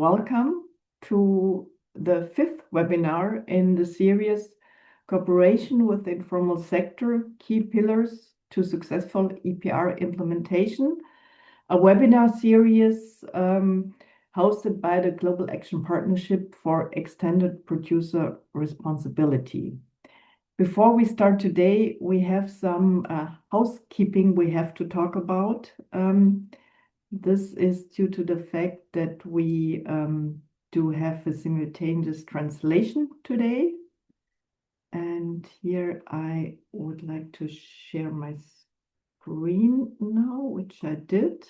welcome to the fifth webinar in the series Cooperation with the Informal Sector, Key Pillars to Successful EPR Implementation, a webinar series hosted by the Global Action Partnership for Extended Producer Responsibility. Before we start today, we have some housekeeping we have to talk about. This is due to the fact that we do have a simultaneous translation today. And here I would like to share my screen now, which I did.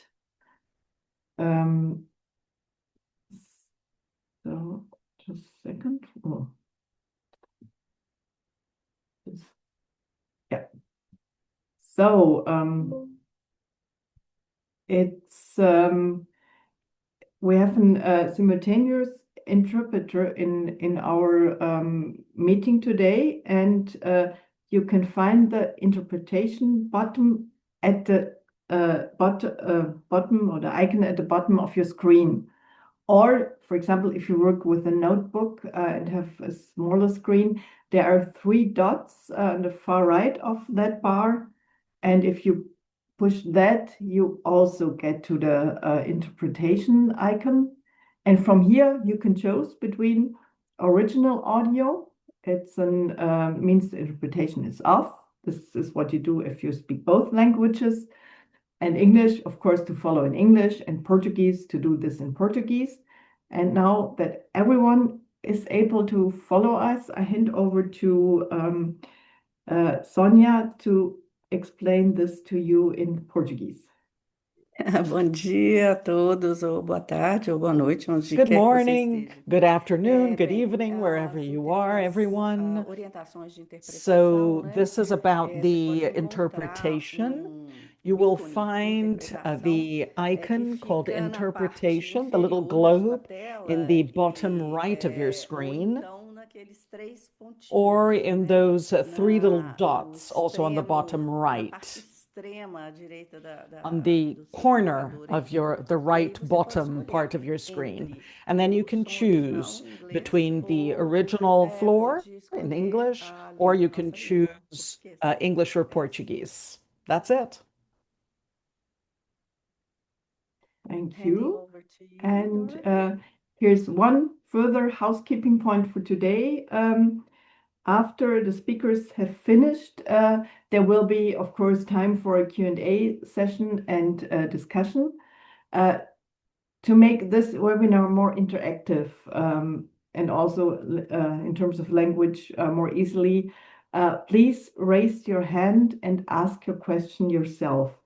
So just a second. Oh. Yeah. So we have a simultaneous interpreter in our meeting today, and you can find the interpretation button at the bottom, or the icon at the bottom of your screen. Or, for example, if you work with a notebook and have a smaller screen, there are 3 dots on the far right of that bar. And if you push that, you also get to the interpretation icon. And from here, you can choose between original audio. It's means the interpretation is off. This is what you do if you speak both languages. And English, of course, to follow in English, and Portuguese to do this in Portuguese. And now that everyone is able to follow us, I hand over to Sonia to explain this to you in Portuguese. Bom dia a todos, ou boa tarde, ou boa noite, onde Good quer que vocês morning, estejam. good afternoon, good Bem, evening, wherever you are, temos everyone. orientações de interpretação, So né? this is about Você the pode encontrar interpretation. You will ícone de find interpretação, the icon que called fica na interpretation, parte the little inferior da sua globe in tela, the bottom right of your ou screen, então naqueles 3 pontinhos, or in né? those 3 little No dots, also on the bottom extremo, na parte right, extrema à direita on the do seu corner computador of aí. the E aí right você pode bottom escolher part of your screen. entre And then you o can som original choose em inglês between the ou original floor pode in escolher English, a or língua, you nossa can língua, choose português. English or É assim. Portuguese. That's it. Thank Handing you. over to you, And Dorothy. here's one further housekeeping point for today. After the speakers have finished, there will be, of course, time for a Q&A session and discussion. To make this webinar more interactive and also in terms of language more easily, please raise your hand and ask your question yourself.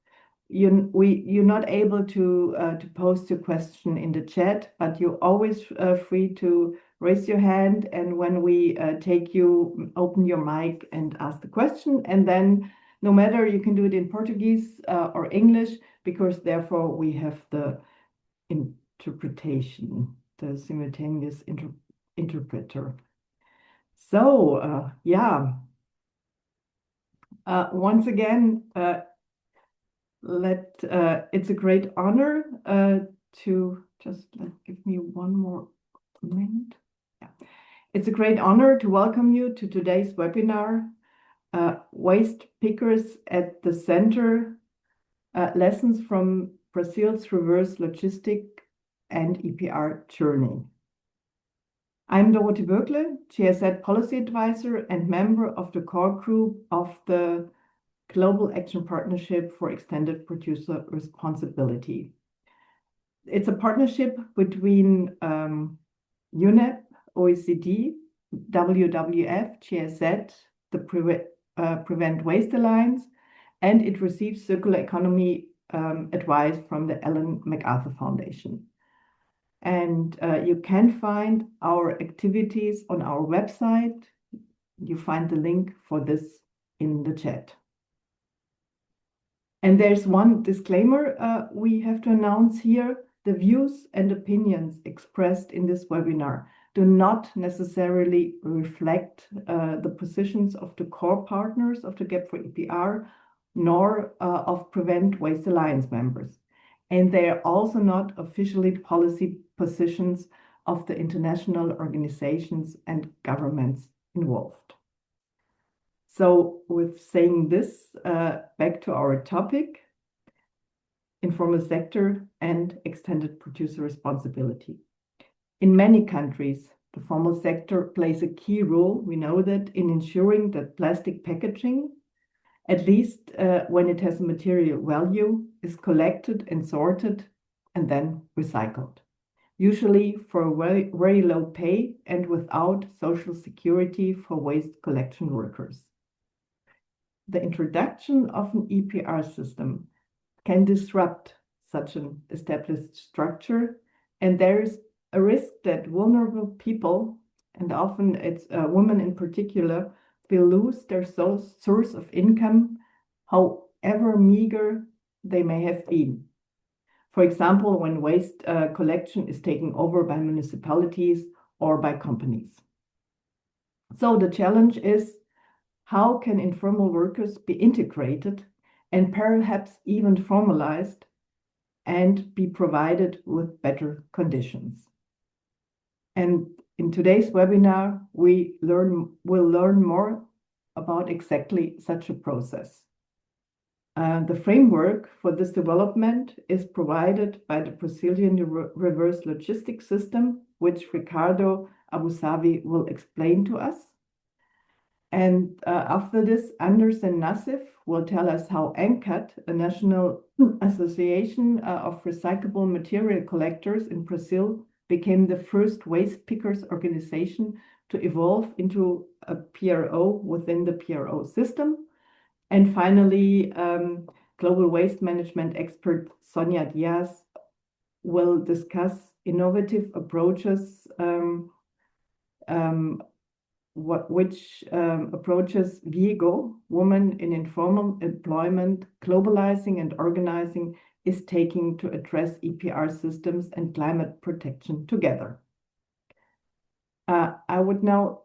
You're not able to post your question in the chat, but you're always free to raise your hand, and when we take you, open your mic and ask the question, and then no matter, you can do it in Portuguese or English, because therefore we have the interpretation, the simultaneous interpreter. So yeah, once again, it's a great honor to just give me one more minute. Yeah. It's a great honor to welcome you to today's webinar, Waste Pickers at the Center, Lessons from Brazil's Reverse Logistic and EPR Journey. I'm Dorothee Böckle, GSZ Policy Advisor and member of the core group of the Global Action Partnership for Extended Producer Responsibility. It's a partnership between UNEP, OECD, WWF, GSZ, the Prevent Waste Alliance, and it receives circular economy advice from the Ellen MacArthur Foundation. And you can find our activities on our website. You find the link for this in the chat. And there's one disclaimer we have to announce here. The views and opinions expressed in this webinar do not necessarily reflect the positions of the core partners of the Gap for EPR, nor of Prevent Waste Alliance members. And they are also not officially policy positions of the international organizations and governments involved. So with saying this, back to our topic, informal sector and extended producer responsibility. In many countries, the formal sector plays a key role, we know that, in ensuring that plastic packaging, at least when it has a material value, is collected and sorted and then recycled, usually for a very, very low pay and without social security for waste collection workers. The introduction of an EPR system can disrupt such an established structure, and there is a risk that vulnerable people, and often it's women in particular, will lose their source of income, however meager they may have been. For example, when waste collection is taken over by municipalities or by companies. So the challenge is, how can informal workers be integrated and perhaps even formalized and be provided with better conditions? And in today's webinar, we'll learn more about exactly such a process. The framework for this development is provided by the Brazilian reverse logistics system, which Ricardo Abusavi will explain to us. And after this, Anders and Nassif will tell us how ANCAT, a national association of recyclable material collectors in Brazil, became the first waste pickers organization to evolve into a PRO within the PRO system. And finally, global waste management expert Sonia Diaz will discuss innovative approaches which approaches Viego, Women in Informal Employment, Globalizing and Organizing, is taking to address EPR systems and climate protection together. I would now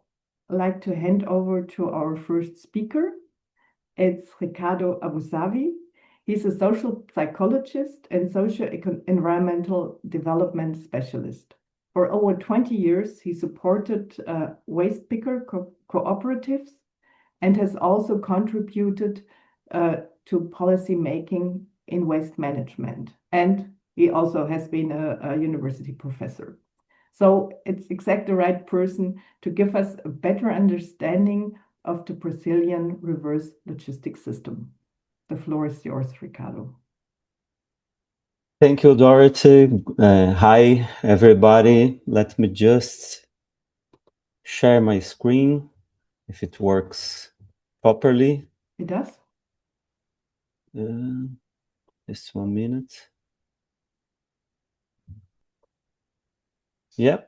like to hand over to our first speaker. It's Ricardo Abusavi. He's a social psychologist and socio-environmental development specialist. For over 20 years, he supported waste picker cooperatives and has also contributed to policy making in waste management. And he also has been a university professor. So it's exactly the right person to give us a better understanding of the Brazilian reverse logistics system. The floor is yours, Ricardo. Thank you, Dorothy. Hi, everybody. Let me just share my screen, if it works properly. It does. Just 1 minute. Yeah.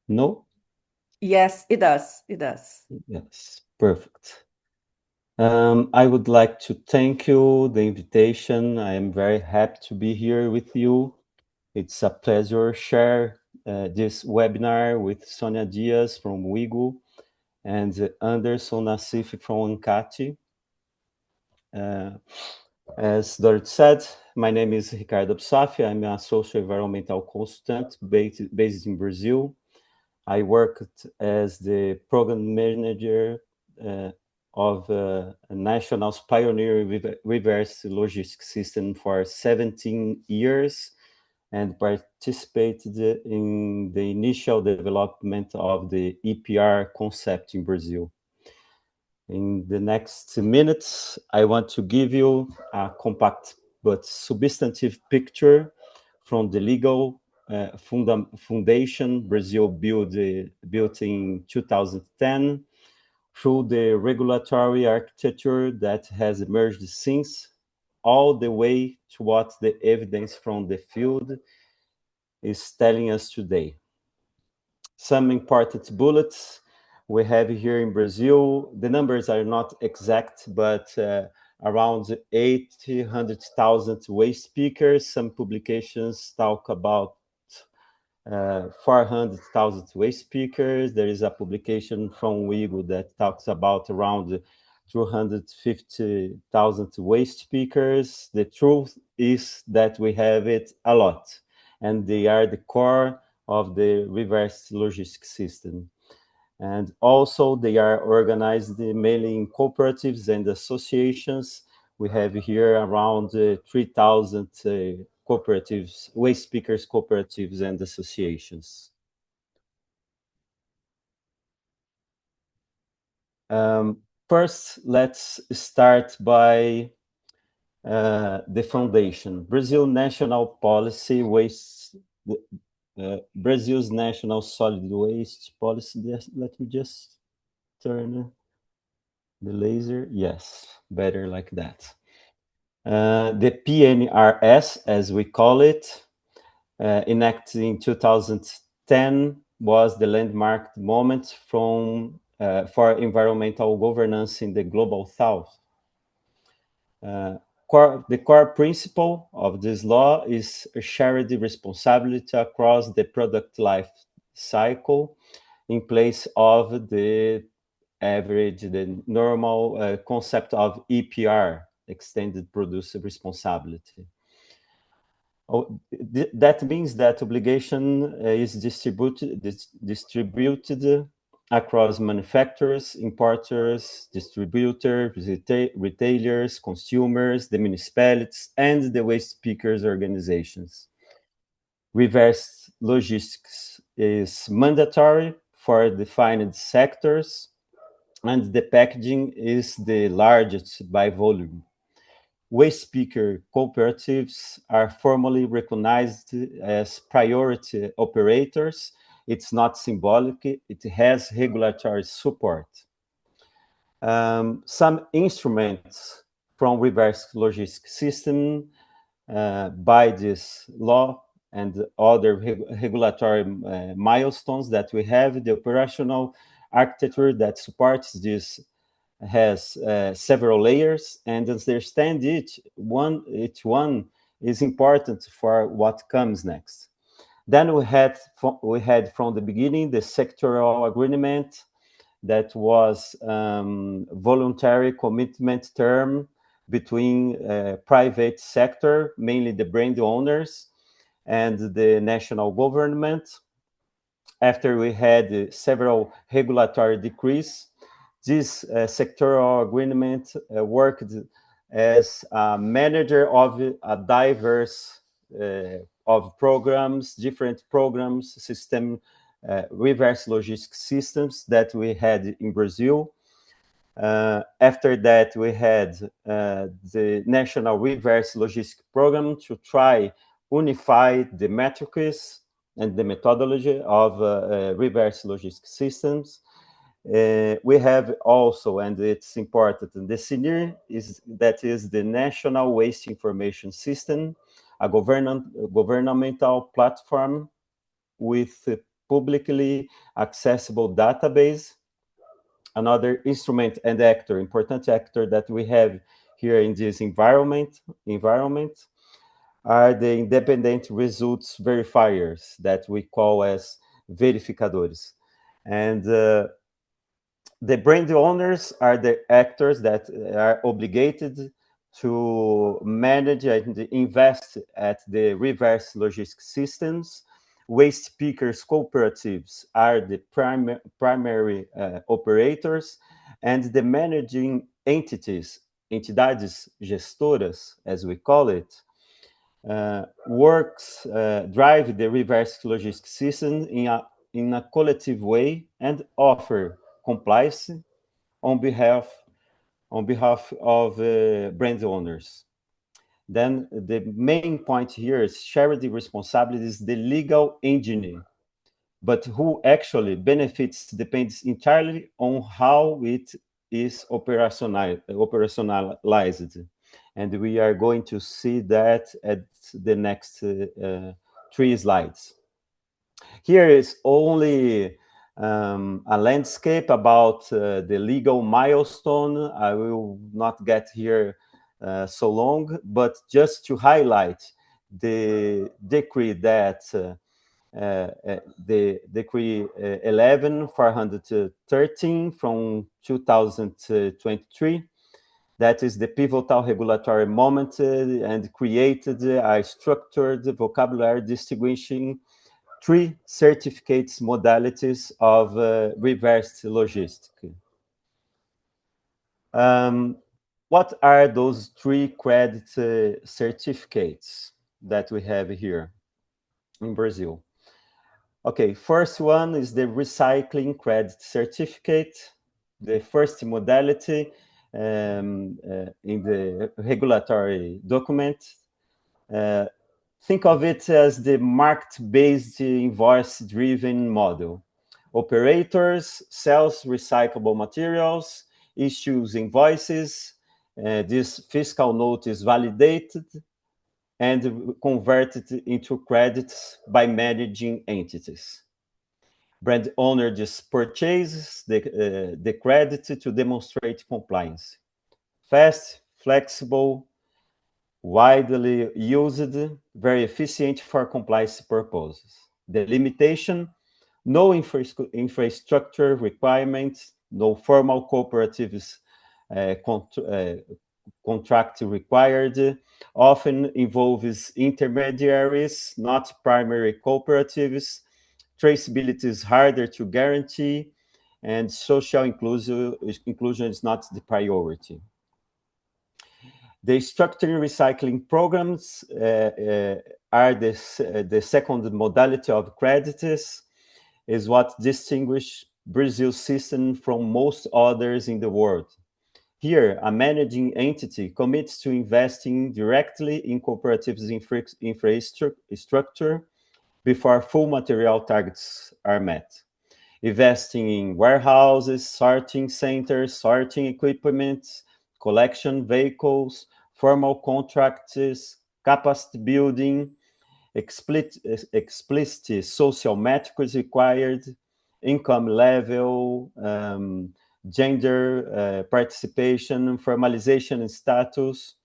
No? Yes, it does. It does. Yes, perfect. I would like to thank you the invitation. I am very happy to be here with you. It's a pleasure to share this webinar with Sonia Diaz from WIGO and Anderson Nassif from ANCAT. As Dorothy said, my name is Ricardo Abusavi. I'm a social environmental consultant based in Brazil. I worked as the program manager of a national pioneer reverse logistics system for 17 years and participated in the initial development of the EPR concept in Brazil. In the next minutes, I want to give you a compact but substantive picture from the legal foundation Brazil built in 2010 through the regulatory architecture that has emerged since, all the way to what the evidence from the field is telling us today. Some important bullets we have here in Brazil. The numbers are not exact, but around 800,000 waste speakers. Some publications talk about 400,000 waste speakers. There is a publication from WIGO that talks about around 250,000 waste speakers. The truth is that we have it a lot. and they are the core of the reverse logistics system. And also they are organized mainly in cooperatives and associations. We have here around 3,000 cooperatives, waste pickers cooperatives and associations. First, let's start by the foundation. Brazil National Policy Waste, Brazil's National Solid Waste Policy. Let me just turn the laser. Yes, better like that. The PNRS, as we call it, enacted in 2010, was the landmark moment for environmental governance in the Global South. The core principle of this law is shared responsibility across the product life cycle in place of the average, the normal concept of EPR, extended producer responsibility. That means that obligation is distributed across manufacturers, importers, distributors, retailers, consumers, the municipalities, and the waste pickers organizations. Reverse logistics is mandatory for defined sectors, and the packaging is the largest by volume. Waste picker cooperatives are formally recognized as priority operators. It's not symbolic, it has regulatory support. Some instruments from reverse logistics system by this law and other regulatory milestones that we have, the operational architecture that supports this has several layers, and understand each one is important for what comes next. Then we had from the beginning the sectoral agreement that was voluntary commitment term between private sector, mainly the brand owners, and the national government. After we had several regulatory decrees, this sectoral agreement worked as a manager of a diverse of programs, different programs, reverse logistics systems that we had in Brazil. After that, we had the National Reverse Logistics Program to try unify the metrics and the methodology of reverse logistics systems. We have also, and it's important, the SINIR is the National Waste Information System, a governmental platform with a publicly accessible database. Another instrument and actor, important actor that we have here in this environment are the independent results verifiers that we call as verificadores. And the brand owners are the actors that are obligated to manage and invest at the reverse logistics systems. Waste pickers cooperatives are the primary operators, and the managing entities, entidades gestoras, as we call it, drive the reverse logistics system in a collective way and offer compliance on behalf of brand owners. Then the main point here is shared responsibility is the legal engine, but who actually benefits depends entirely on how it is operationalized. And we are going to see that at the next 3 slides. Here is only a landscape about the legal milestone. I will not get here so long, but just to highlight the decree that the decree 11/413 from 2023 That is the pivotal regulatory moment and created a structured vocabulary distinguishing three certificates modalities of reversed logistic. What are those three credit certificates that we have here in Brazil? Okay, first one is the recycling credit certificate, the first modality in the regulatory document. Think of it as the market-based invoice-driven model. Operators sells recyclable materials, issues invoices, this fiscal note is validated and converted into credits by managing entities. Brand owner just purchases the credit to demonstrate compliance. Fast, flexible, widely used, very efficient for compliance purposes. The limitation, no infrastructure requirements, no formal cooperatives contract required, often involves intermediaries, not primary cooperatives. Traceability is harder to guarantee, and social inclusion is not the priority. The structured recycling programs are the second modality of credits, is what distinguishes Brazil's system from most others in the world. Here, a managing entity commits to investing directly in cooperatives' infrastructure before full material targets are met. Investing in warehouses, sorting centers, sorting equipment, collection vehicles, formal contracts, capacity building, explicit social metrics required, income level, gender participation, formalization and status.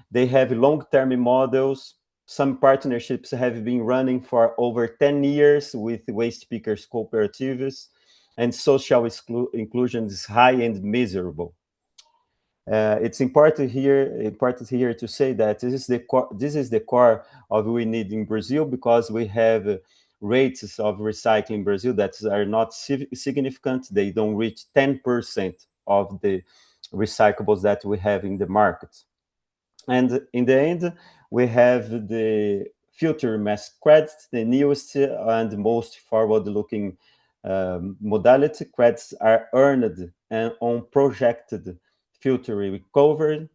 They have long-term models. Some partnerships have been running for over 10 years with waste pickers cooperatives, and social inclusion is high and miserable. It's important here to say that this is the core of what we need in Brazil, because we have rates of recycling in Brazil that are not significant. They don't reach 10% of the recyclables that we have in the market. And in the end, we have the future mass credits, the newest and most forward-looking modality. Credits are earned and on projected future recovery.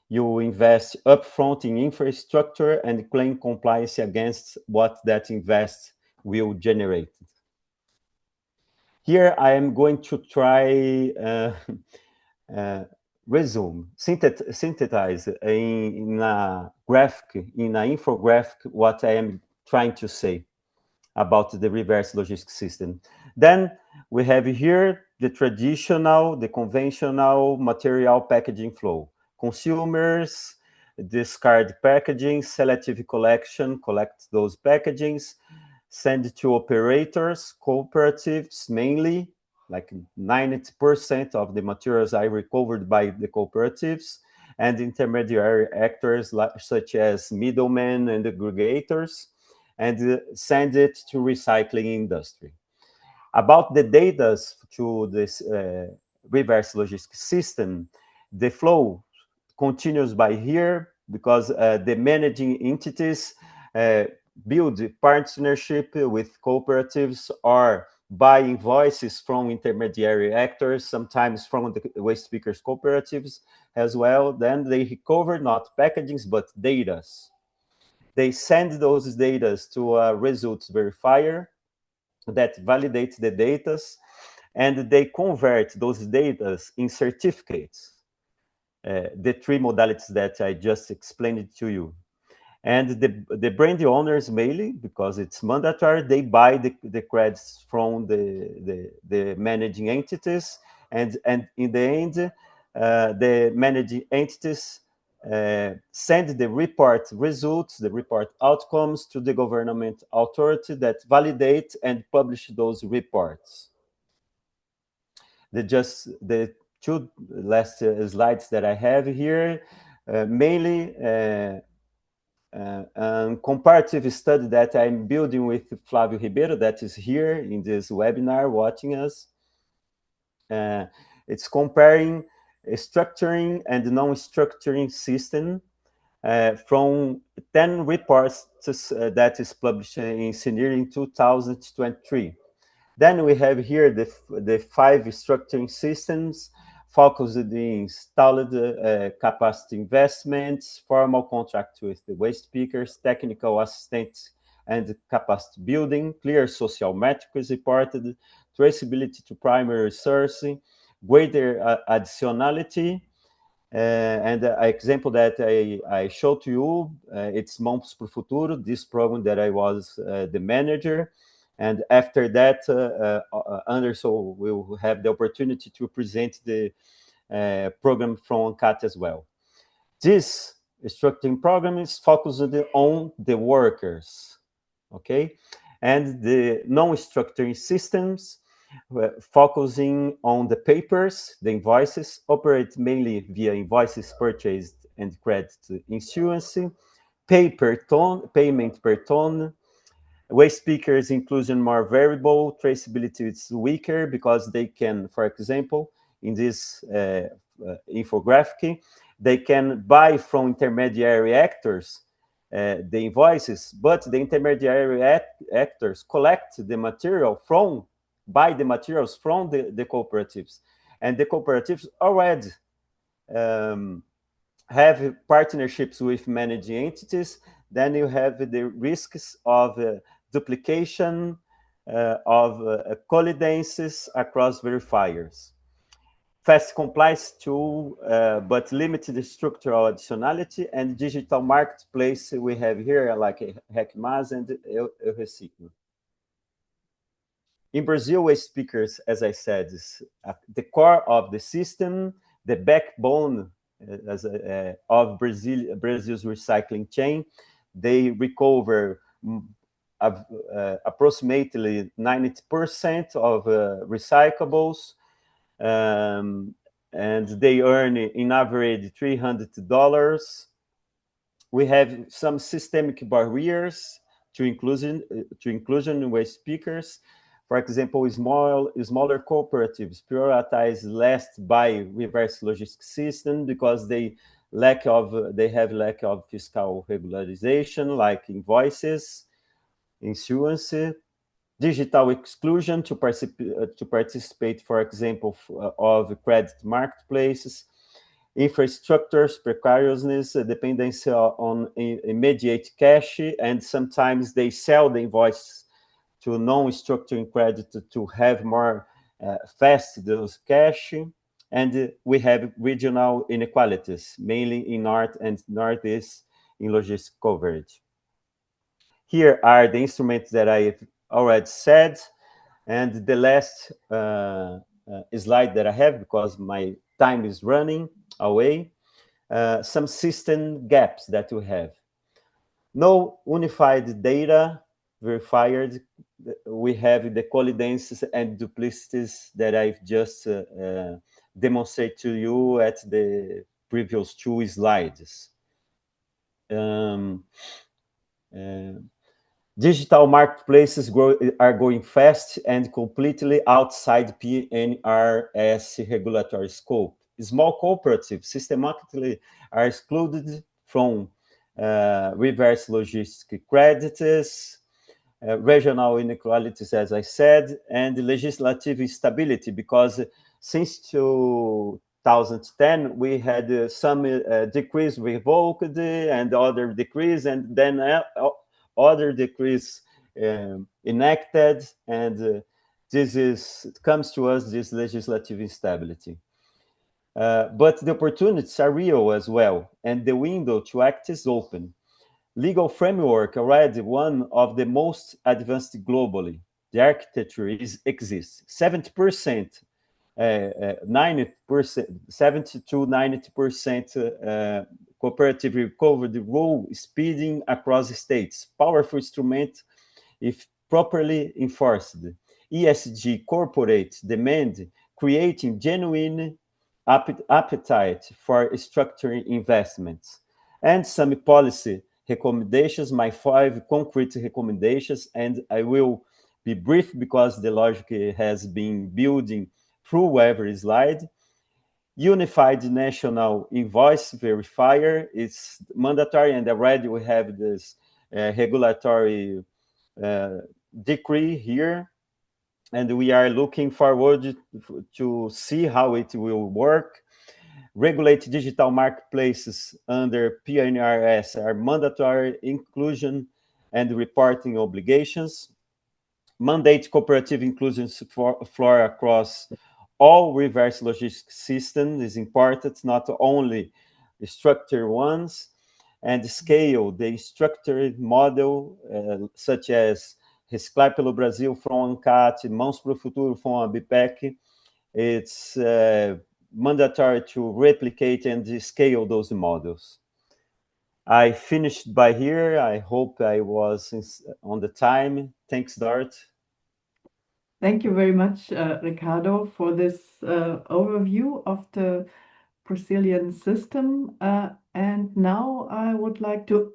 You invest upfront in infrastructure and claim compliance against what that invest will generate. Here I am going to try synthesize in a graphic, in an infographic, what I am trying to say about the reverse logistics system. Then we have here the traditional, the conventional material packaging flow. Consumers discard packaging, selective collection, collect those packagings, send to operators, cooperatives mainly, like 90% of the materials are recovered by the cooperatives, and intermediary actors such as middlemen and aggregators, and send it to recycling industry. About the data to this reverse logistics system, the flow continues by here, because the managing entities build partnership with cooperatives or buy invoices from intermediary actors, sometimes from the waste pickers cooperatives as well. Then they recover not packagings, but data. They send those data to a results verifier that validates the data, and they convert those data in certificates. The three modalities that I just explained to you. And the brand owners mainly, because it's mandatory, they buy the credits from the managing entities, and in the end, the managing entities send the report results, the report outcomes to the government authority that validate and publish those reports. The two last slides that I have here, mainly comparative study that I'm building with Flávio Ribeiro, that is here in this webinar watching us. It's comparing a structuring and non-structuring system from 10 reports that is published in CNIR in 2023. Then we have here the 5 structuring systems focused in installed capacity investments, formal contract with the waste speakers, technical assistance and capacity building, clear social metrics reported, traceability to primary sourcing, greater additionality. And an example that I showed to you, it's Mãos pro Futuro, this program that I was the manager. And after that, Anderson will have the opportunity to present the program from CAT as well. This structuring program is focused on the workers, okay? And the non-structuring systems focusing on the papers, the invoices, operate mainly via invoices purchased and credit issuance, payment per ton. Waste speakers inclusion more variable, traceability is weaker because they can, for example, in this infographic, they can buy from intermediary actors the invoices, but the intermediary actors collect the material buy the materials from the cooperatives. And the cooperatives already have partnerships with managing entities. Then you have the risks of duplication of collidences across verifiers. Fast compliance tool, but limited structural additionality, and digital marketplace we have here, like Hackmas and Eureciclo. In Brazil, waste speakers, as I said, is the core of the system, the backbone of Brazil's recycling chain. They recover approximately 90% of recyclables, and they earn in average $300. We have some systemic barriers to inclusion in waste speakers. For example, smaller cooperatives prioritize last buy reverse logistics system because they have lack of fiscal regularization, like invoices, insurance, digital exclusion to participate, for example, of credit marketplaces, infrastructures, precariousness, dependency on immediate cash, and sometimes they sell the invoice to non-structuring credit to have more fast those cash. And we have regional inequalities, mainly in North and Northeast in logistic coverage. Here are the instruments that I've already said. And the last slide that I have, because my time is running away, some system gaps that we have. No unified data verified. We have the collidences and duplicities that I've just demonstrated to you at the previous 2 slides. Digital marketplaces are going fast and completely outside PNRS regulatory scope. Small cooperatives systematically are excluded from reverse logistic credits, regional inequalities, as I said, and legislative instability, because since 2010, we had some decrees revoked and other decrees, and then other decrees enacted, and comes to us, this legislative instability. But the opportunities are real as well, and the window to act is open. Legal framework already one of the most advanced globally. The architecture exists. 70%, 90%, 70 to 90% cooperative recovery rule speeding across states. Powerful instrument if properly enforced. ESG corporate demand creating genuine appetite for structuring investments, and some policy recommendations, my 5 concrete recommendations, and I will be brief because the logic has been building through every slide. Unified national invoice verifier is mandatory, and already we have this regulatory decree here, and we are looking forward to see how it will work. Regulate digital marketplaces under PNRS are mandatory inclusion and reporting obligations. Mandate cooperative inclusion floor across all reverse logistics systems is important, not only the structured ones, and scale the structured model, such as Reciclar pelo Brasil from ANCAT, Mãos para o Futuro from ABPEC. It's mandatory to replicate and scale those models. I finished by here. I hope I was on the time. Thanks, Dart. Thank you very much, Ricardo, for this overview of the Brazilian system. And now I would like to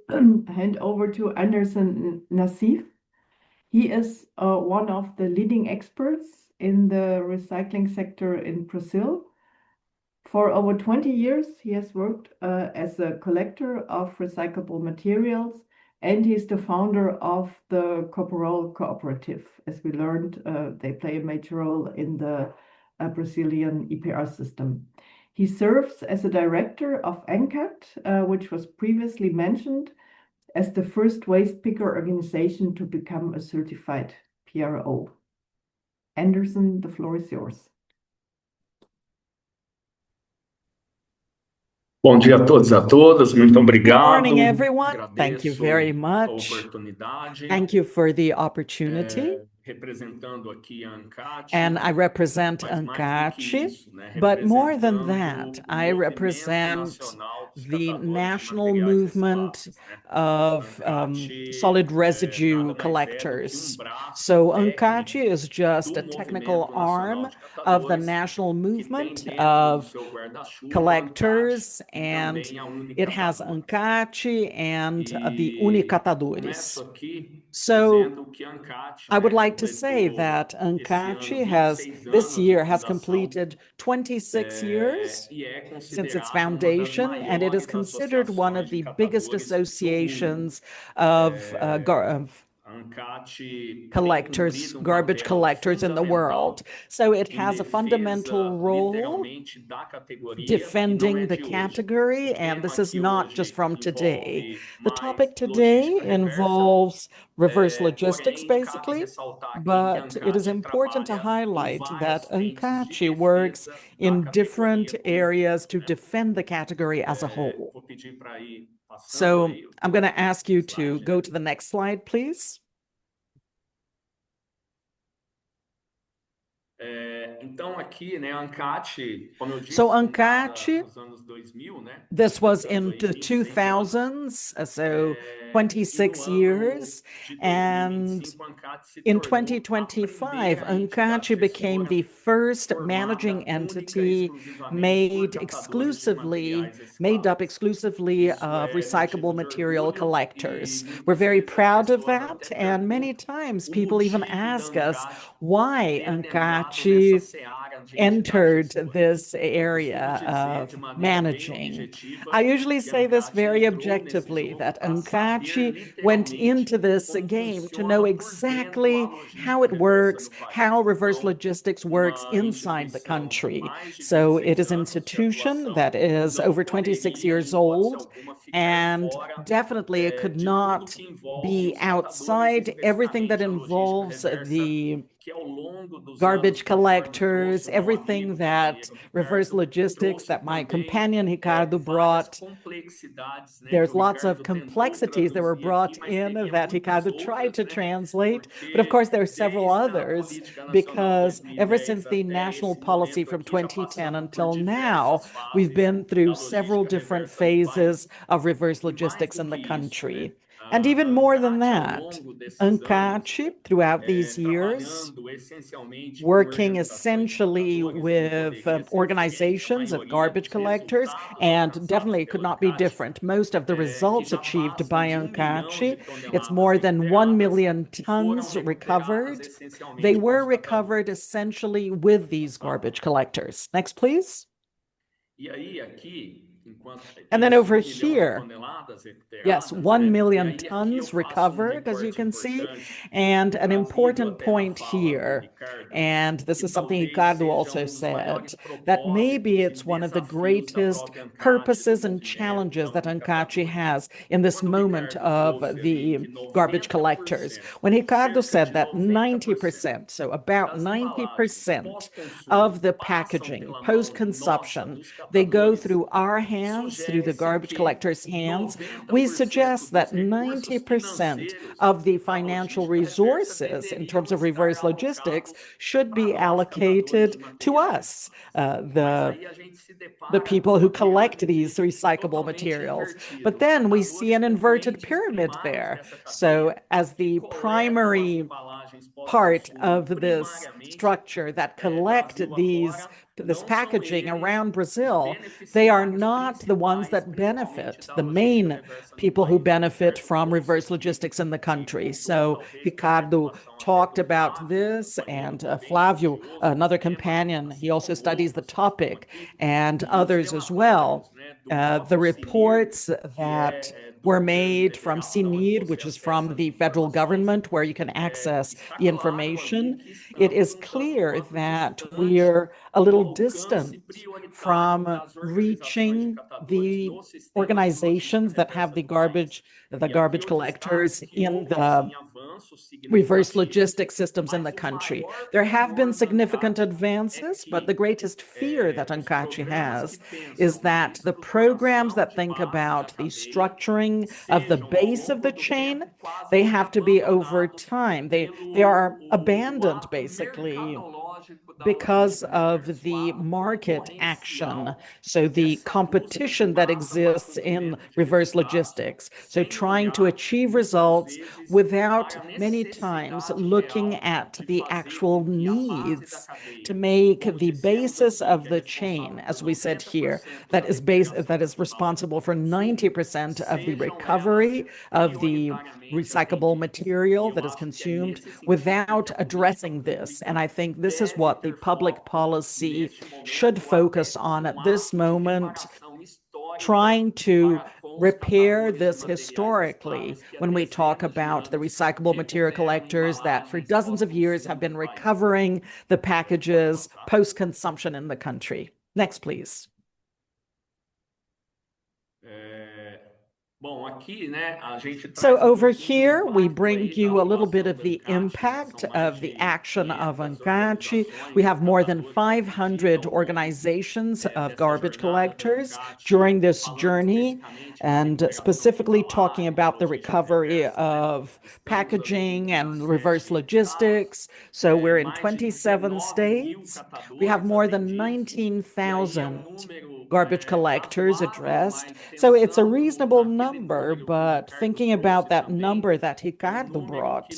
hand over to Anderson Nassif. He is one of the leading experts in the recycling sector in Brazil. For over 20 years, he has worked as a collector of recyclable materials, and he's the founder of the Corporal Cooperative. As we learned, they play a major role in the Brazilian EPR system. He serves as a director of ANCAT, which was previously mentioned as the first waste picker organization to become a certified PRO. Anderson, the floor is yours. Bom dia a todos e a todas, muito Good obrigado. morning, everyone. Thank you Agradeço very a much. oportunidade. Thank you for the opportunity. Representando aqui a ANCAT, And I represent mas mais do que ANCAT, isso, né, but more than representando that, o I movimento represent nacional dos the catadores de national materiais movement recicláveis, né? of ANCAT solid nada residue mais é do que collectors. braço So técnico ANCAT is just do a technical movimento arm nacional de of the catadores, national que tem movement dentro do of seu guarda-chuva collectors, ANCAT e and também a it has Unicatadores. ANCAT and the E Unicatadores. começo aqui So dizendo que a ANCAT, I would né, like to say completou that esse ano ANCAT has 26 this anos de year has fundação, completed 26 years e é since its considerada uma das foundation, and it is maiores considered one associações of de the biggest catadores do mundo. associations of A ANCAT tem collectors, cumprido garbage papel collectors in the world. fundamental So it em has a defesa, fundamental role literalmente, da categoria, e não defending é the de hoje. category, O and this tema is aqui not just hoje from today. envolve The mais topic today logística reversa, involves reverse logistics, porém, cabe basically, ressaltar aqui que but it is ANCAT important to trabalha em highlight várias that frentes de ANCAT works defesa da in categoria different como um areas to todo, né? defend the category as a whole. Vou pedir para ir passando So aí I'm going to ask you to slide, go né? to the next slide, please. Então aqui, né, a ANCAT, como eu disse, So fundada ANCAT, nos anos 2000, né? this was in Completando the aí 26 anos. 2000s, so E 26 no years, ano de and 2025, a ANCAT se in tornou a 2025, primeira ANCAT entidade became the gestora first formada managing única e entity exclusivamente por catadores de materiais made up recicláveis. exclusively Isso of é recyclable motivo de material orgulho collectors. e We're muitas very vezes as proud of pessoas that, até and many perguntam times o people even motivo da ask us ANCAT why ter adentrado ANCAT nessa seara de entidade entered gestora. this Eu costumo area dizer of de maneira bem managing. objetiva I usually que a say this ANCAT very entrou nesse objectively, jogo that para saber ANCAT went into literalmente this como game to know funciona por dentro a exactly how logística it reversa works, do país. how reverse Então, logistics works uma inside the instituição com country. mais de So it 26 is an anos de institution atuação that is não over 26 poderia, years em hipótese old, alguma, ficar and fora definitely it could de tudo not que envolve be os catadores, outside everything that especificamente a logística involves reversa, the que ao longo dos anos, garbage conforme collectors, trouxe o meu everything amigo that companheiro reverse Ricardo, logistics trouxe that my também companion Ricardo várias brought. complexidades, né, que There's o lots of Ricardo tentou complexities that were traduzir aqui, brought mas in teria that muitas Ricardo tried outras, to né? translate. But of course, Porque there are several desde a others política nacional because ever 2010 since the até national esse policy momento from aqui, já 2010 passamos por until now, diversas we've fases been da through several logística different reversa do phases país. of reverse E mais logistics do in que the isso, né? country. A And even more than ANCAT, ao that, longo desses anos, ANCAT, throughout these years, trabalhando working essentially with organizations of garbage collectors, and definitely it could not be different. Most of the results achieved by Ancaci, it's more than 1 million tons recovered. They were recovered essentially with these garbage collectors. Next, please. And then over here, yes, 1 million tons recovered, as you can see. And an important point here, and this is something Ricardo also said, that maybe it's one of the greatest purposes and challenges that Ancaci has in this moment of the garbage collectors. When Ricardo said that 90%, so about 90% of the packaging post-consumption, they go through our hands, through the garbage collectors' hands, we suggest that 90% of the financial resources in terms of reverse logistics should be allocated to us, the people who collect these recyclable materials. But then we see an inverted pyramid there. So as the primary part of this structure that collect this packaging around Brazil, they are not the ones that benefit, the main people who benefit from reverse logistics in the country. So Ricardo talked about this, and Flávio, another companion, he also studies the topic, and others as well. The reports that were made from CNID, which is from the federal government, where you can access the information, it is clear that we're a little distant from reaching the organizations that have the garbage collectors in the reverse logistics systems in the country. There have been significant advances, but the greatest fear that Ancaci has is that the programs that think about the structuring of the base of the chain, they have to be over time. They are abandoned basically because of the market action, so the competition that exists in reverse logistics. So trying to achieve results without many times looking at the actual needs to make the basis of the chain, as we said here, that is responsible for 90% of the recovery of the recyclable material that is consumed, without addressing this. And I think this is what the public policy should focus on at this moment, trying to repair this historically when we talk about the recyclable material collectors that for dozens of years have been recovering the packages post-consumption in the country. Next, please. So over here, we bring you a little bit of the impact of the action of Ancaci. We have more than 500 organizations of garbage collectors during this journey, and specifically talking about the recovery of packaging and reverse logistics. So we're in 27 states. We have more than 19,000 garbage collectors addressed. So it's a reasonable number, but thinking about that number that Ricardo brought,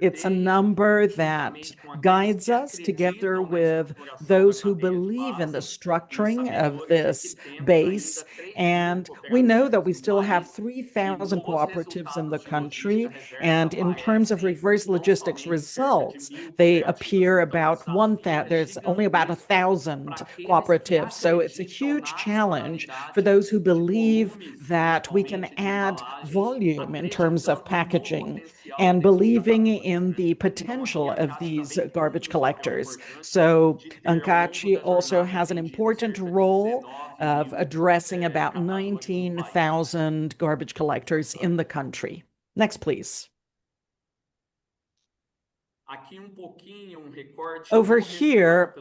it's a number that guides us together with those who believe in the structuring of this base. And we know that we still have 3,000 cooperatives in the country. And in terms of reverse logistics results, they appear about 1,000. There's only about 1,000 cooperatives. So it's a huge challenge for those who believe that we can add volume in terms of packaging and believing in the potential of these garbage collectors. So Ancaci also has an important role of addressing about 19,000 garbage collectors in the country. Next, please. Over here,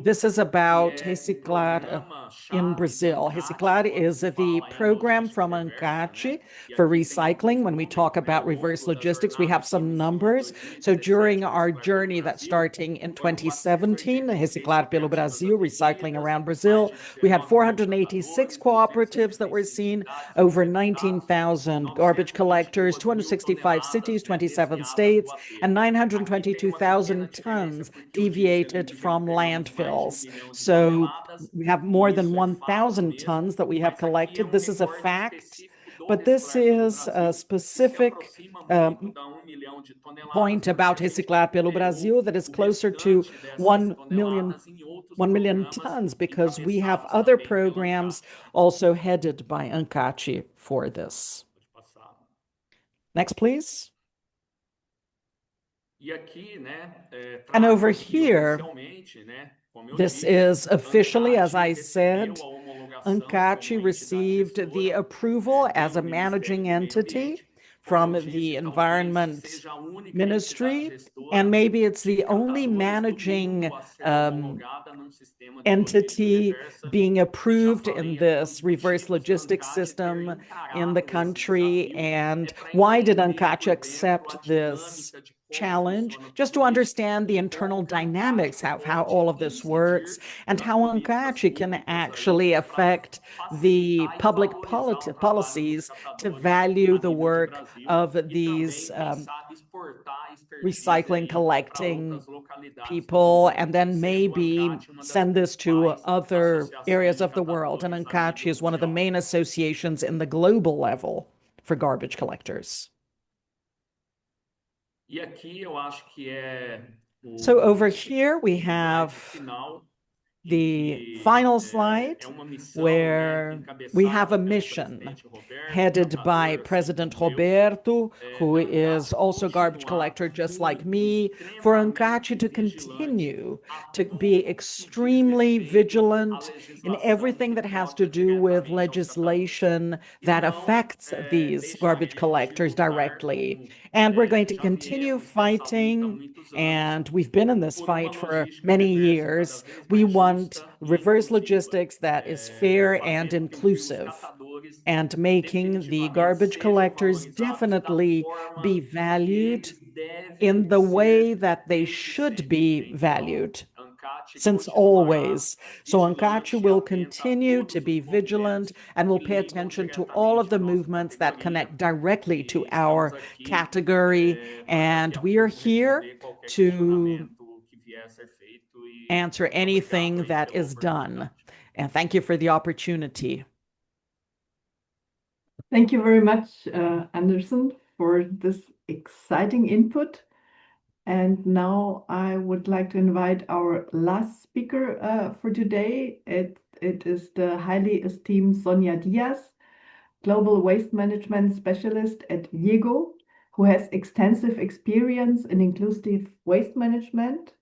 this is about Reciclar in Brazil. Reciclar is the program from Ancaci for recycling. When we talk about reverse logistics, we have some numbers. So during our journey that's starting in 2017, Reciclar pelo Brasil, recycling around Brazil, we had 486 cooperatives that were seen, over 19,000 garbage collectors, 265 cities, 27 states, and 920 122,000 tons deviated from landfills. So we have more than 1,000 tons that we have collected. This is a fact, but this is a specific point about Reciclar pelo Brasil that is closer to 1 million tons, because we have other programs also headed by ANCAT for this. Next, please. And over here, this is officially, as I said, ANCAT received the approval as a managing entity from the Environment Ministry, and maybe it's the only managing entity being approved in this reverse logistics system in the country. And why did ANCAT accept this challenge? Just to understand the internal dynamics of how all of this works and how ANCAT can actually affect the public policies to value the work of these recycling, collecting people, and then maybe send this to other areas of the world. And ANCAT is one of the main associations in the global level for garbage collectors. So over here we have the final slide, where we have a mission headed by President Roberto, who is also a garbage collector just like me, for ANCAT to continue to be extremely vigilant in everything that has to do with legislation that affects these garbage collectors directly. And we're going to continue fighting, and we've been in this fight for many years. We want reverse logistics that is fair and inclusive, and making the garbage collectors definitely be valued in the way that they should be valued since always. So ANCAT will continue to be vigilant and will pay attention to all of the movements that connect directly to our category. And we are here to answer anything that is done. And thank you for the opportunity. Thank you very much, Anderson, for this exciting input. And now I would like to invite our last speaker for today. It is the highly esteemed Sonia Diaz, Global Waste Management Specialist at Diego, who has extensive experience in inclusive waste management.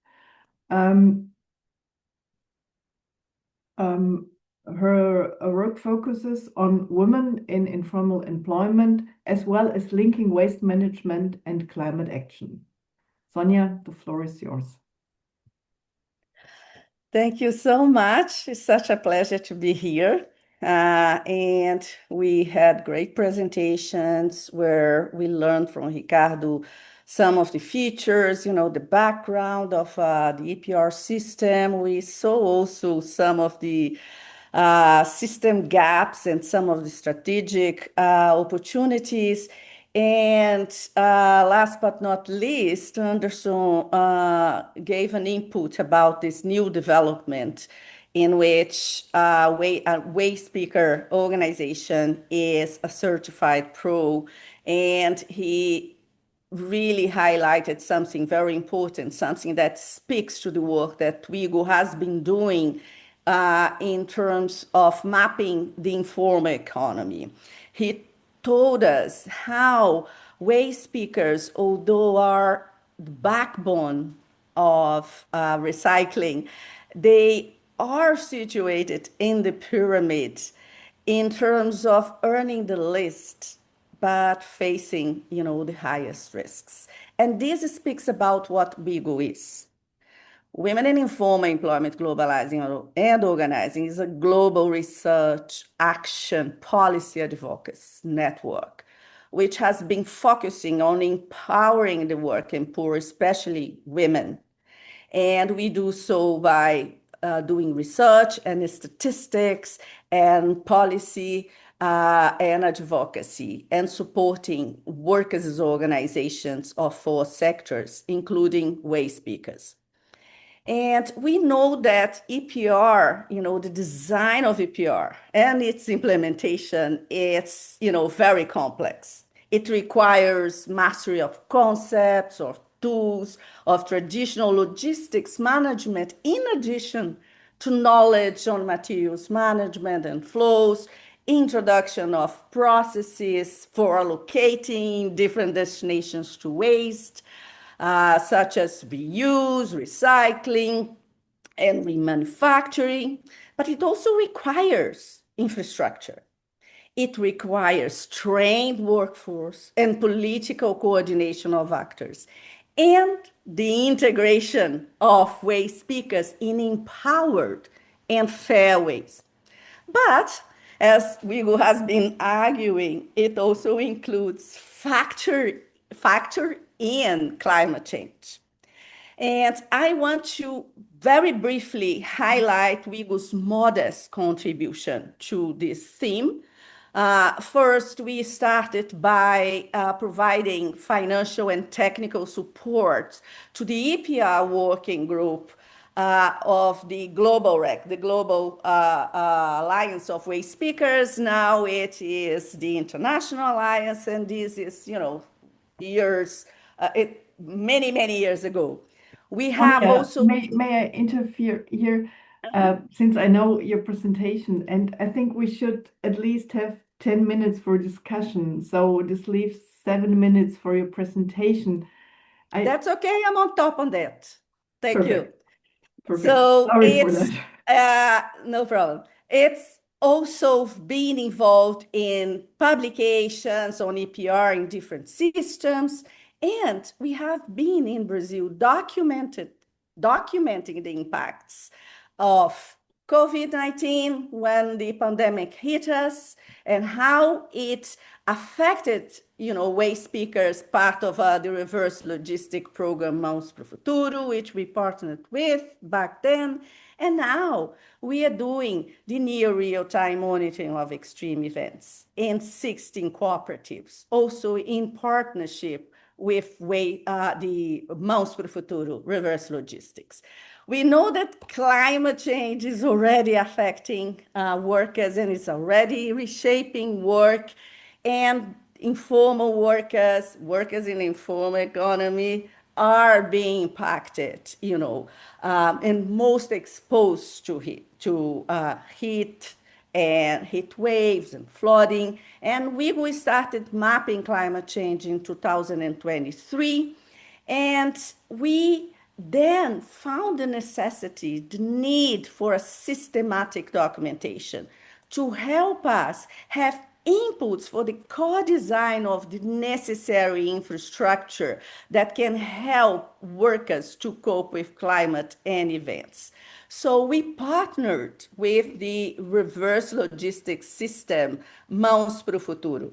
Her work focuses on women in informal employment, as well as linking waste management and climate action. Sonia, the floor is yours. Thank you so much. It's such a pleasure to be here. And we had great presentations where we learned from Ricardo some of the features, the background of the EPR system. We saw also some of the system gaps and some of the strategic opportunities. And last but not least, Anderson gave an input about this new development in which a waste speaker organization is a certified pro. And he really highlighted something very important, something that speaks to the work that Twigo has been doing in terms of mapping the informal economy. He told us how waste speakers, although are the backbone of recycling, they are situated in the pyramid in terms of earning the least, but facing, the highest risks. And this speaks about what Bigo is. Women in Informal Employment Globalizing and Organizing is a global research, action, policy advocacy network, which has been focusing on empowering the working poor, especially women. And we do so by doing research and statistics and policy and advocacy, and supporting workers' organizations of 4 sectors, including waste speakers. And we know that EPR, the design of EPR and its implementation is, very complex. It requires mastery of concepts, of tools, of traditional logistics management, in addition to knowledge on materials management and flows, introduction of processes for allocating different destinations to waste, such as reuse, recycling, and remanufacturing, but it also requires infrastructure. It requires trained workforce and political coordination of actors, and the integration of waste speakers in empowered and fair ways. But as Vigo has been arguing, it also includes factor in climate change. And I want to very briefly highlight Vigo's modest contribution to this theme. First, we started by providing financial and technical support to the EPR working group of the Global REC, the Global Alliance of Waste Speakers. Now it is the International Alliance, and this is, many years ago. We have Anja, also. may I interfere here? Since I know your presentation, and I think we should at least have 10 minutes for discussion. So this leaves 7 minutes for your presentation. That's okay. I'm on top on that. Thank you. Perfect. Perfect. So Sorry for it's no problem. It's also being involved in publications on EPR in different systems. And we have been in Brazil documenting the impacts of COVID-19 when the pandemic hit us, and how it affected, waste speakers, part of the reverse logistic program Mãos para o Futuro, which we partnered with back then. And now we are doing the near real-time monitoring of extreme events in 16 cooperatives, also in partnership with the Mãos para o Futuro reverse logistics. We know that climate change is already affecting workers, and it's already reshaping work, and informal workers in the informal economy are being impacted, and most exposed to heat and heat waves and flooding. And we started mapping climate change in 2023, and we then found the necessity, the need for a systematic documentation to help us have inputs for the co-design of the necessary infrastructure that can help workers to cope with climate and events. So we partnered with the reverse logistics system, Mãos para o Futuro.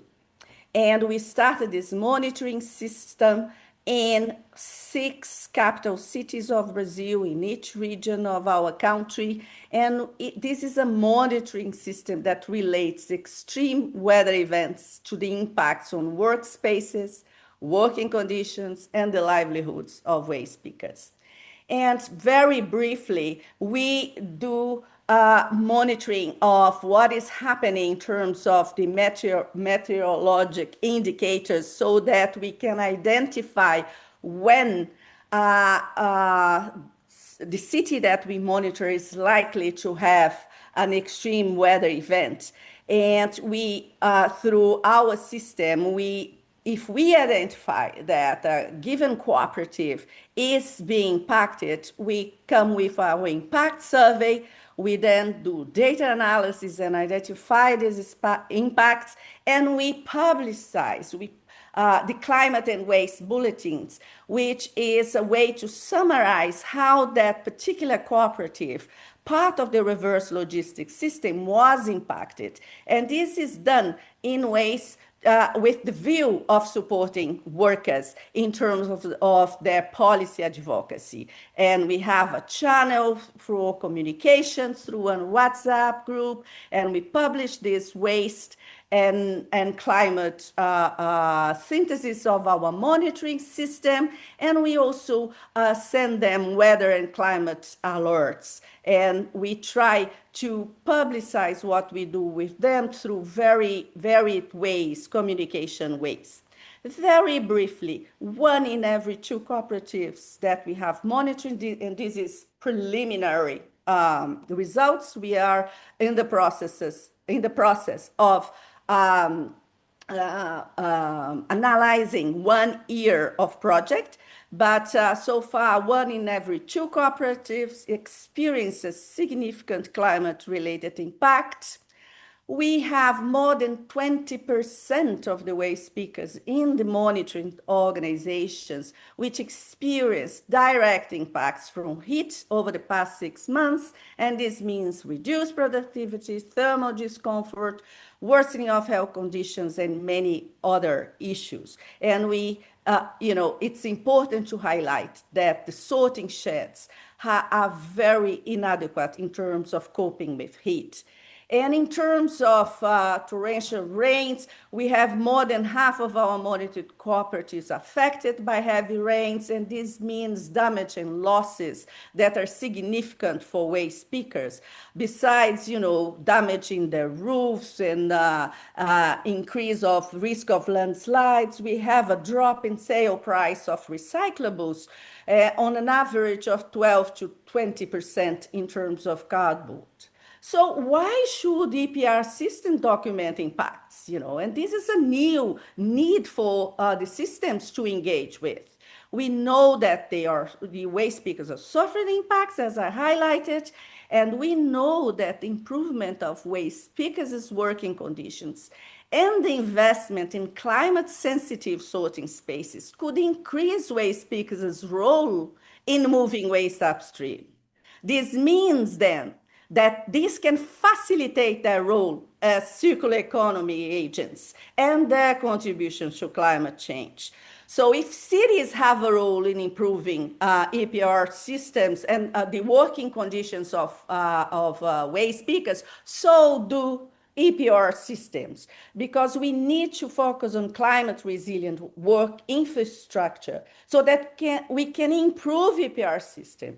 And we started this monitoring system in 6 capital cities of Brazil, in each region of our country. And this is a monitoring system that relates extreme weather events to the impacts on workspaces, working conditions, and the livelihoods of waste speakers. And very briefly, we do monitoring of what is happening in terms of the meteorologic indicators, so that we can identify when the city that we monitor is likely to have an extreme weather event. And we, through our system, if we identify that a given cooperative is being impacted, we come with our impact survey. We then do data analysis and identify these impacts, and we publicize the climate and waste bulletins, which is a way to summarize how that particular cooperative, part of the reverse logistics system, was impacted. And this is done in ways with the view of supporting workers in terms of their policy advocacy. And we have a channel for communications through a WhatsApp group, and we publish this waste and climate synthesis of our monitoring system. And we also send them weather and climate alerts. And we try to publicize what we do with them through very varied ways, communication ways. Very briefly, 1 in every 2 cooperatives that we have monitored, and this is preliminary results. We are in the process of analyzing 1 year of project, but so far 1 in every 2 cooperatives experiences significant climate-related impact. We have more than 20% of the waste speakers in the monitoring organizations which experience direct impacts from heat over the past 6 months, and this means reduced productivity, thermal discomfort, worsening of health conditions, and many other issues. And it's important to highlight that the sorting sheds are very inadequate in terms of coping with heat. And in terms of torrential rains, we have more than half of our monitored cooperatives affected by heavy rains, and this means damage and losses that are significant for waste speakers. Besides, damaging their roofs and increase of risk of landslides, we have a drop in sale price of recyclables on an average of 12 to 20% in terms of cardboard. So why should EPR system document impacts? And this is a new need for the systems to engage with. We know that the waste speakers are suffering impacts, as I highlighted, and we know that the improvement of waste speakers' working conditions and the investment in climate-sensitive sorting spaces could increase waste speakers' role in moving waste upstream. This means then that this can facilitate their role as circular economy agents and their contribution to climate change. So if cities have a role in improving EPR systems and the working conditions of waste speakers, so do EPR systems, because we need to focus on climate resilient work infrastructure so that we can improve EPR systems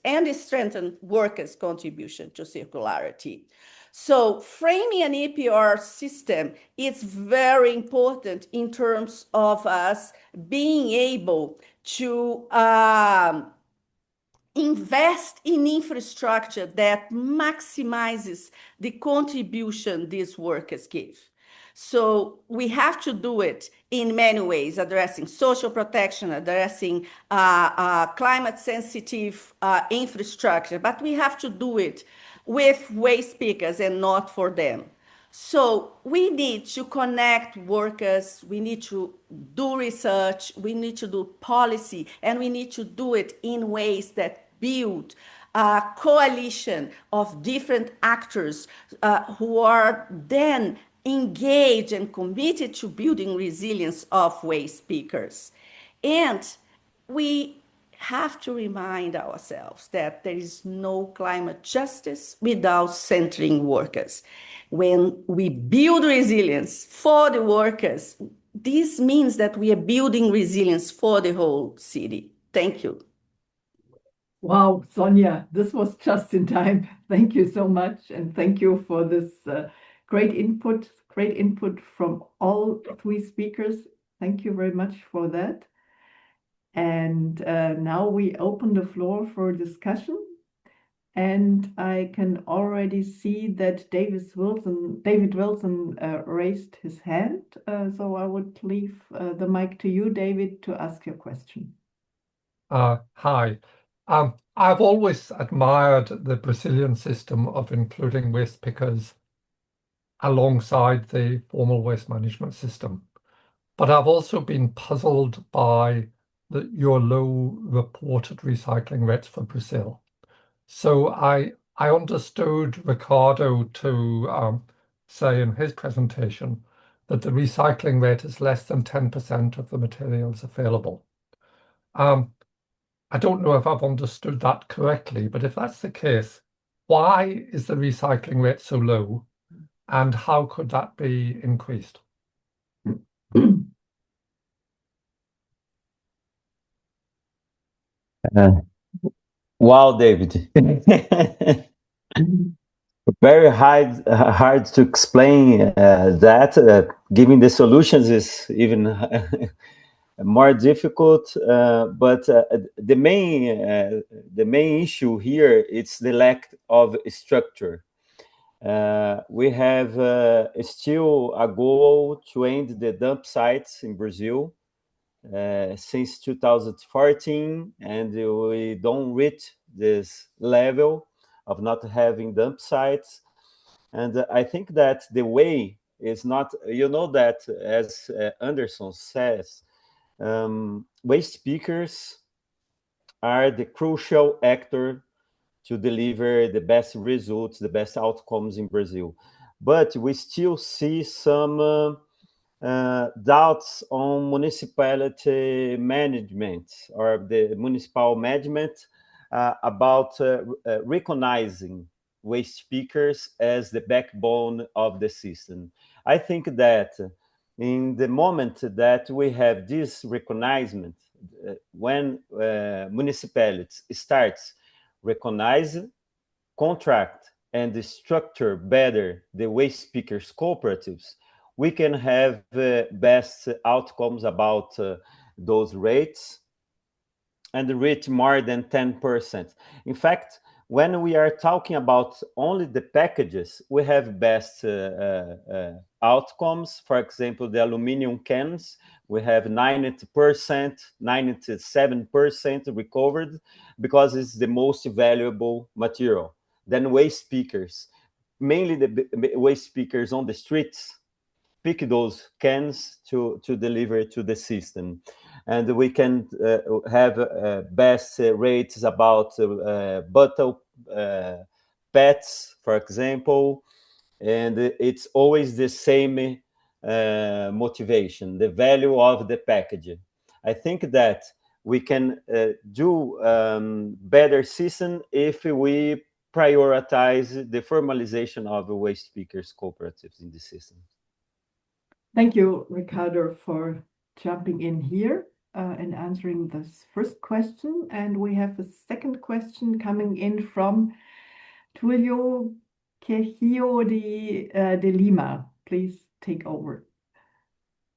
and strengthen workers' contribution to circularity. So framing an EPR system is very important in terms of us being able to invest in infrastructure that maximizes the contribution these workers give. So we have to do it in many ways, addressing social protection, addressing climate-sensitive infrastructure, but we have to do it with waste speakers and not for them. So we need to connect workers, we need to do research, we need to do policy, and we need to do it in ways that build a coalition of different actors who are then engaged and committed to building resilience of waste speakers. And we have to remind ourselves that there is no climate justice without centering workers. When we build resilience for the workers, this means that we are building resilience for the whole city. Thank you. Wow, Sonia, this was just in time. Thank you so much. And thank you for this great input from all 3 speakers. Thank you very much for that. And now we open the floor for discussion. And I can already see that David Wilson raised his hand. So I would leave the mic to you, David, to ask your question. Hi. I've always admired the Brazilian system of including waste pickers alongside the formal waste management system. But I've also been puzzled by your low reported recycling rates for Brazil. So I understood Ricardo to say in his presentation that the recycling rate is less than 10% of the materials available. I don't know if I've understood that correctly, but if that's the case, why is the recycling rate so low, and how could that be increased? Wow, David. Very hard to explain that. Giving the solutions is even more difficult. But the main issue here is the lack of structure. We have still a goal to end the dump sites in Brazil since 2014, and we don't reach this level of not having dump sites. And I think that the way is not, that as Anderson says, waste pickers are the crucial actor to deliver the best results, the best outcomes in Brazil. But we still see some doubts on municipality management or the municipal management about recognizing waste pickers as the backbone of the system. I think that in the moment that we have this recognition, when municipalities starts recognize, contract, and structure better the waste pickers cooperatives, we can have best outcomes about those rates and reach more than 10%. In fact, when we are talking about only the packages, we have best outcomes. For example, the aluminum cans, we have 90%, 97% recovered because it's the most valuable material. Then waste pickers, mainly the waste pickers on the streets, pick those cans to deliver to the system. And we can have best rates about bottle pets, for example, and it's always the same motivation, the value of the package. I think that we can do better system if we prioritize the formalization of waste pickers cooperatives in the system. Thank you, Ricardo, for jumping in here and answering this first question. And we have a second question coming in from Tulio Quejo de Lima. Please take over.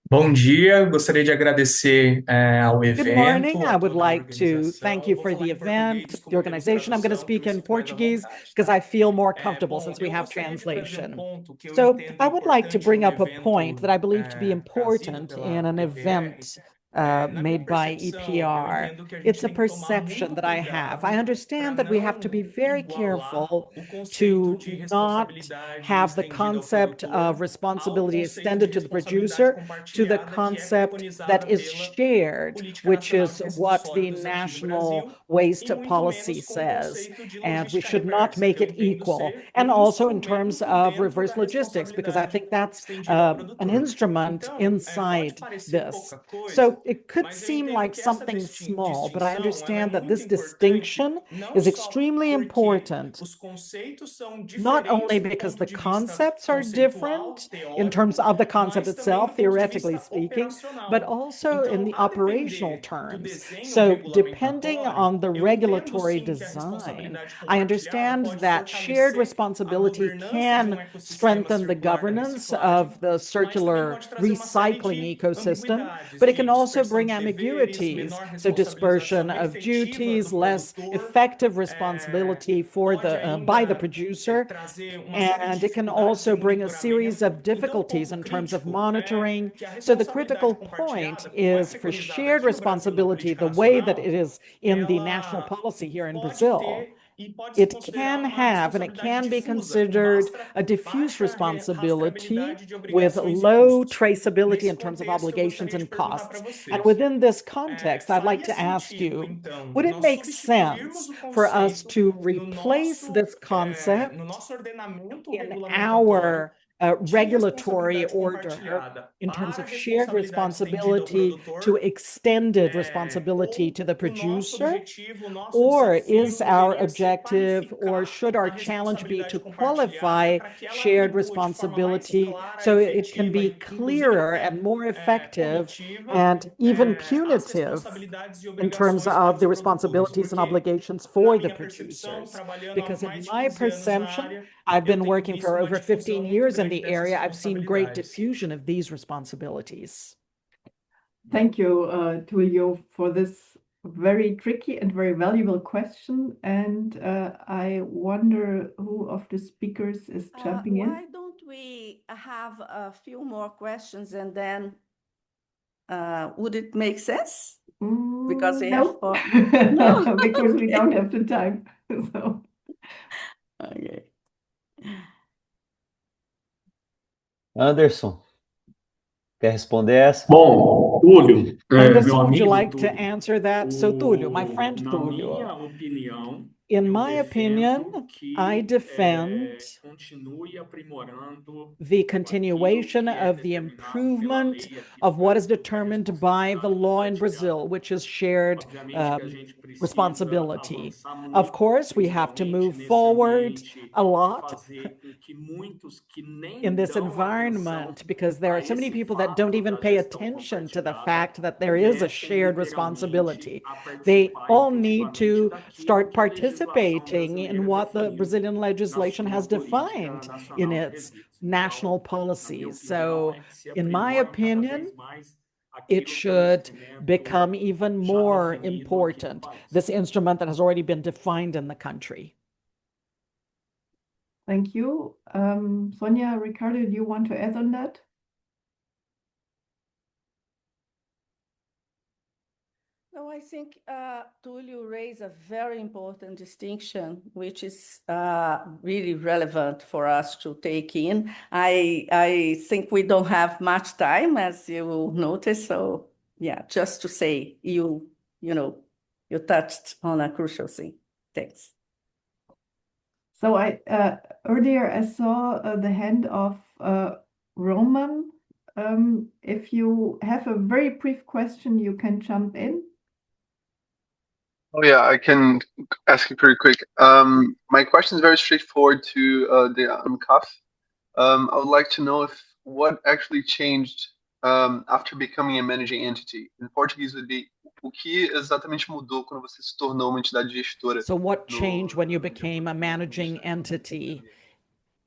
Bom dia, gostaria de agradecer ao Good morning. evento, I a would toda a like to thank you organização. Vou for the falar em event, português, como the temos organization. I'm going to tradução, speak por in isso que mais à Portuguese vontade, because tá? I feel more comfortable since we Eu have gostaria de trazer um translation. ponto que eu So entendo I would like to importante bring no up a point that I believe to be trazido important in pela an EPR. event Na minha made by percepção, eu EPR. entendo que a gente It's a tem que tomar perception muito that I have. I cuidado understand para that we have to não be very igualar careful o conceito to de not responsabilidade have the estendida ao concept of produtor ao responsibility conceito de extended to the responsabilidade producer to the compartilhada que é concept preconizada that is pela shared, Política which Nacional is de Resíduos what the Sólidos aqui no National Brasil, Waste e muito Policy menos com o says. conceito de And we logística should not reversa, make que eu it entendo equal. ser And also in terms instrumento of dentro reverse da logistics, because I think that's estendida ao an produtor. instrument Então, pode inside parecer this. pouca coisa, So it could mas eu seem entendo like que essa something small, but I distinção, ela é understand that muito this importante, distinction não is só extremely porque important, os conceitos são not only diferentes do because ponto the de vista concepts are conceitual, different in terms teórico, of the concept mas também itself, do ponto de theoretically vista speaking, but operacional. also in the Então, a operational depender do terms. desenho So depending regulamentatório, on the eu entendo regulatory sim que a design, responsabilidade I compartilhada understand pode that shared fortalecer a responsibility governança de can ecossistema strengthen the circular da governance reciclagem, of the mas também circular pode trazer uma série recycling de ecosystem, ambiguidades, but it de can also dispersão bring de deveres, ambiguities. menor So dispersion responsabilização of efetiva duties, do less produtor, effective responsibility for pode the by the ainda producer, trazer uma série de and it can dificuldades de also bring a series monitoramento. of Então, o difficulties ponto in terms of crítico monitoring. que a So the responsabilidade critical point compartilhada, como é is for preconizada shared aqui no Brasil na responsibility, política the way that it nacional, is in the national ela policy here in pode Brazil. ter e pode se It considerar can uma have and it responsabilidade can be difusa, com considered a diffuse baixa responsibility rastreabilidade de with obrigações e low custos. traceability Nesse in terms of contexto, eu obligations gostaria de and perguntar para costs. And vocês, within this context, I'd like faria to ask sentido, you, então, would it nós make substituirmos sense o for us conceito to replace this no concept nosso ordenamento in regulamentador our regulatory order in terms of shared responsibility to extended responsibility to the producer? Or is our objective, or should our challenge be to qualify shared responsibility so it can be clearer and more effective and even punitive in terms of the responsibilities and obligations for the producers? Because in my perception, I've been working for over 15 years in the area. I've seen great diffusion of these responsibilities. Thank you, Tulio, for this very tricky and very valuable question. And I wonder who of the speakers is jumping in. Why don't we have a few more questions and then would it make sense? Because we have No, No? because we Okay. don't have the time. So, Okay. Anderson, quer responder essa? Bom, Túlio, meu Anderson, would you amigo like to Túlio, answer that? So, Túlio, my friend na minha Túlio, opinião, in eu my opinion, defendo que I defend continue aprimorando the aquilo continuation que é of the determinado pela improvement lei aqui of no what is Brasil, que é determined by the law in responsabilidade Brazil, compartilhada. which is shared Obviamente que a gente precisa responsibility. avançar Of muito, course, we have to principalmente move nesse forward ambiente, a e lot fazer com que muitos que nem in this dão atenção environment because there a are so many esse people that don't fato even da pay gestão attention to the compartilhada fact that there is a comecem shared literalmente responsibility. a They participar all need efetivamente to daquilo start que a legislação participating in brasileira what the definiu Brazilian na legislation sua has política defined in nacional de its resíduos. national Então, na minha policies. opinião, So, é que se in my aprimoram cada opinion, vez mais it aquilo que é o should instrumento become even já more definido aqui no important, país. this instrument that has already been defined in the country. thank you. Sonia, Ricardo, do you want to add on that? No, I think Tulio raised a very important distinction, which is really relevant for us to take in. I think we don't have much time, as you noticed. So yeah, just to say, you touched on a crucial thing. Thanks. So I earlier I saw the hand of Roman. If you have a very brief question, you can jump in. Oh yeah, I can ask you pretty quick. My question is very straightforward to the UNCAF. I would like to know if what actually changed after becoming a managing entity. In Portuguese would be o que exatamente mudou quando você se tornou uma entidade gestora So, what no, changed when you no became a managing entity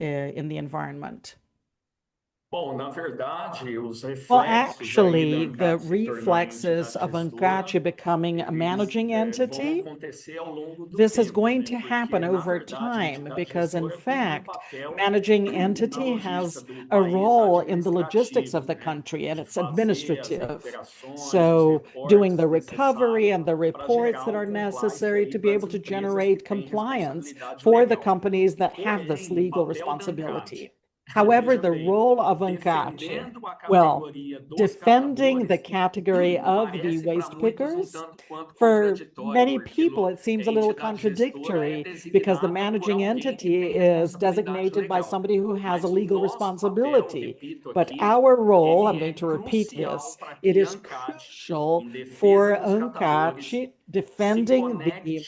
in the environment? Bom, na verdade, os Well, reflexos aí da actually, the ANCAP se tornar uma reflexes entidade of gestora, ANCAT becoming a eles managing vão entity, acontecer ao longo do this is tempo, going né? to Porque, happen na over verdade, a time entidade because, in gestora cumpre um fact, papel managing na entity logística has do a país role in the logistics of administrativo, the né? country and De it's fazer as administrative. recuperações, os So, doing the reportes recovery necessários and the para reports gerar that are compliance necessary aí to be para as able to empresas que generate têm compliance responsabilidade for the legal. companies that have this Porém, o legal papel da ANCAT, responsibility. However, veja the bem, role of ANCAT, defendendo a well, categoria dos defending the catadores, category of the parece para waste muitos um pickers, tanto quanto for contraditório, many porque people, it seems a a little entidade gestora é contradictory because the designada por managing alguém que entity tem is responsabilidade designated by legal. somebody who has a Mas o legal nosso papel, responsibility. repito But aqui, our role, I'm ele going é to repeat crucial this, para it que a is ANCAT, crucial em defesa for dos catadores, ANCAT se defending the conecte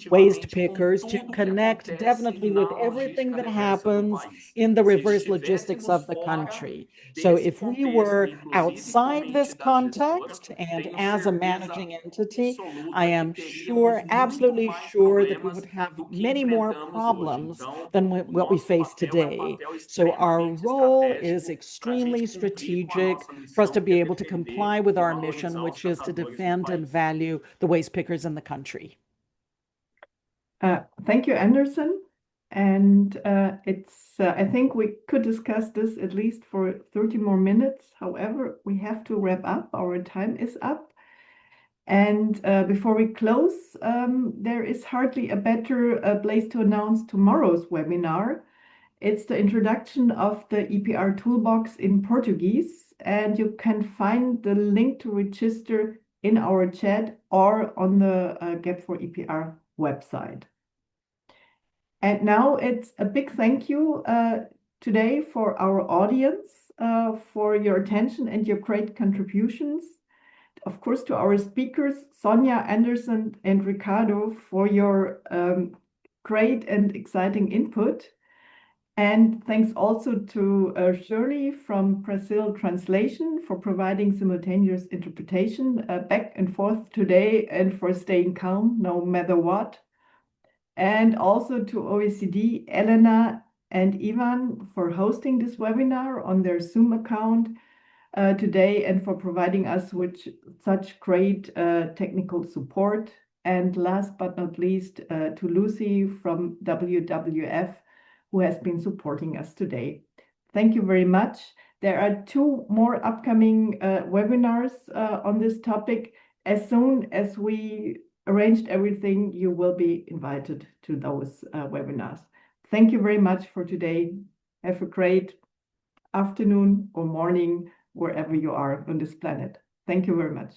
waste definitivamente com pickers to tudo que connect acontece definitely with na everything logística that reversa do happens país. in the Se reverse logistics estivéssemos of the fora country. So desse if we contexto, were inclusive como outside this entidade gestora, context and tenho as a certeza managing entity, I absoluta que am teríamos sure, muito absolutely mais sure that we would problemas have do que many more enfrentamos hoje. problems Então, than o what we nosso face papel é um today. papel So our extremamente role is estratégico para a extremely gente cumprir com a strategic nossa for us to missão, que be é able to comply defender with e our mission, valorizar os which is to catadores do defend and país. value the waste pickers in the country. Thank you, Anderson. And I think we could discuss this at least for 30 more minutes. However, we have to wrap up. Our time is up. And before we close, there is hardly a better place to announce tomorrow's webinar. It's the introduction of the EPR toolbox in Portuguese, and you can find the link to register in our chat or on the Gap for EPR website. And now it's a big thank you today for our audience, for your attention and your great contributions. Of course, to our speakers, Sonja, Anderson, and Ricardo, for your great and exciting input. And thanks also to Shirley from Brazil Translation for providing simultaneous interpretation back and forth today and for staying calm no matter what. And also to OECD, Elena and Ivan for hosting this webinar on their Zoom account today and for providing us with such great technical support. And last but not least, to Lucy from WWF, who has been supporting us today. Thank you very much. There are 2 more upcoming webinars on this topic. As soon as we arranged everything, you will be invited to those webinars. Thank you very much for today. Have a great afternoon or morning, wherever you are on this planet. Thank you very much.